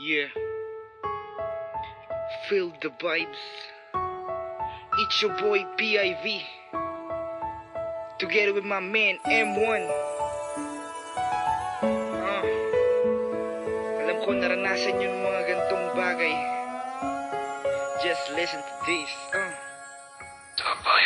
Yeah. Feel the vibes. It's your boy PIV. Together with my man M1. Alam ko naranasan nyo ng mga gantong bagay. Just listen to this.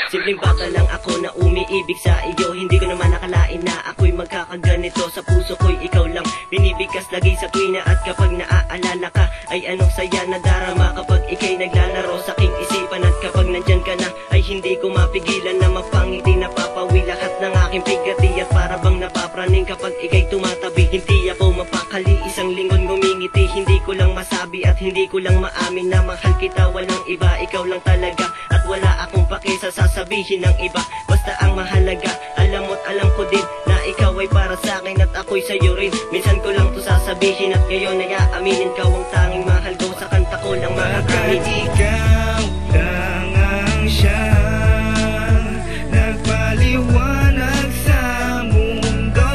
Simpleng bata lang ako na umiibig sa iyo. Hindi ko naman nakalain na ako'y magkakaganito. Sa puso ko'y ikaw lang binibigkas lagi sa tuwina. At kapag naaalala ka ay anong saya na darama kapag ika'y naglalaro sa aking isipan. At kapag nandyan ka na ay hindi ko mapigilan na mapangiti. Napapawi lahat ng aking pigati. At para bang napapraning kapag ika'y tumatabi. Hindi ako mapakali, isang linggon ngumingiti. Hindi ko lang masabi at hindi ko lang maamin na mahal kita, walang iba, ikaw lang talaga. At wala akong pake sa sasabihin ng iba. Basta ang mahalaga, alam mo't alam ko din na ikaw ay para sa akin at ako'y sa'yo rin. Minsan ko lang to sasabihin at ngayon ay aaminin. Ikaw ang tanging mahal ko, sa kanta ko lang makakain. Ikaw lang ang siyang nagpaliwanag sa mundo.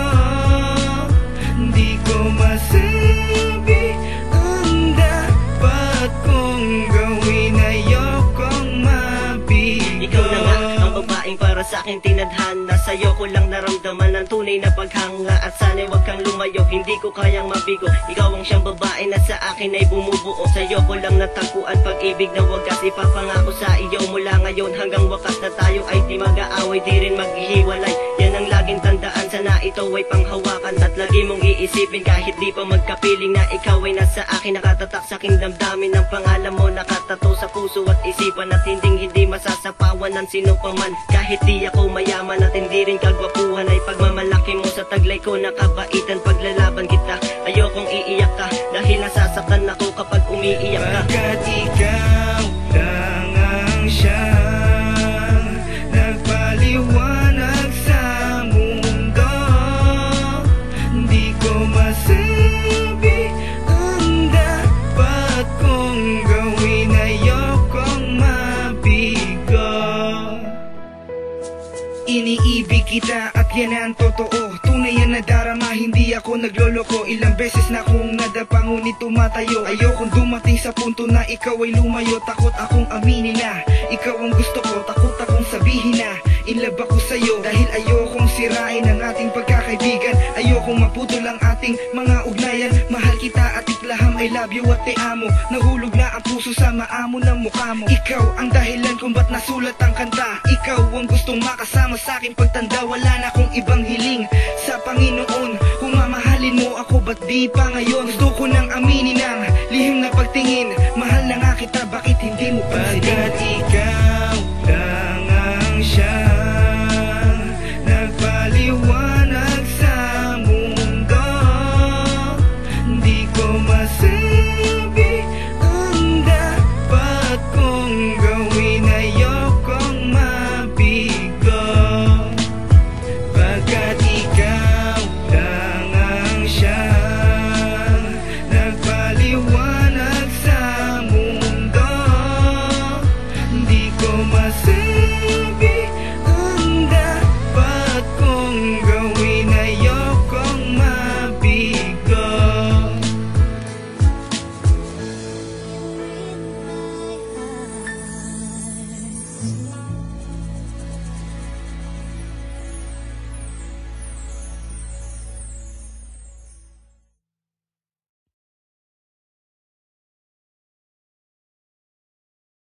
Di ko masabi ang dapat kong gawin, ayokong mabigyan. Ikaw na nga ang babaeng para sa akin tinadhana. Sa'yo ko lang naramdaman ang tunay na paghanga. At sana'y wag kang lumayo, hindi ko kayang mabigo. Ikaw ang siyang babae na sa akin ay bumubuo. Sa'yo ko lang natagpuan pag-ibig na wagas. Ipapangako sa iyo mula ngayon hanggang wakas na tayo ay di mag-aaway, di rin maghihiwalay. Yan ang laging tandaan, sana ito ay panghawakan. At lagi mong iisipin kahit di pa magkapiling na ikaw ay nasa akin. Nakatatak sa aking damdamin ng pangalan mo, nakatato sa puso at isipan. At hindi masasapawan ng sino pa man. Kahit di ako mayaman at hindi rin kagwapuhan, ay pagmamalaki mo sa taglay ko nakabaitan. Paglalaban kita, ayokong iiyak ka dahil nasasaktan ako kapag umiiyak ka. Pagkat ikaw lang ang siyang nagpaliwanag sa mundo. Di ko masabi ang dapat kong gawin, ayokong mabigo. Iniibig kita at yan ang totoo. Tunay yan na darama, hindi ako nagloloko. Ilang beses na akong nadapa ngunit tumatayo. Ayokong dumating sa punto na ikaw ay lumayo. Takot akong aminin na ikaw ang gusto ko. Takot akong sabihin na in love ako sa'yo. Dahil ayokong sirain ang ating pagkakaibigan. Ayokong maputol ang ating mga ugnayan. Mahal kita at iklaham, I love you at te amo. Nahulog na ang puso sa maamo ng mukha mo. Ikaw ang dahilan kung ba't nasulat ang kanta. Ikaw ang gustong makasama sa aking pagtanda. Wala na akong ibang hiling sa Panginoon. Kung mamahalin mo ako, ba't di pa ngayon? Gusto ko nang aminin ang lihim na pagtingin. Mahal na nga kita, bakit hindi mo pansin? Pagkat ikaw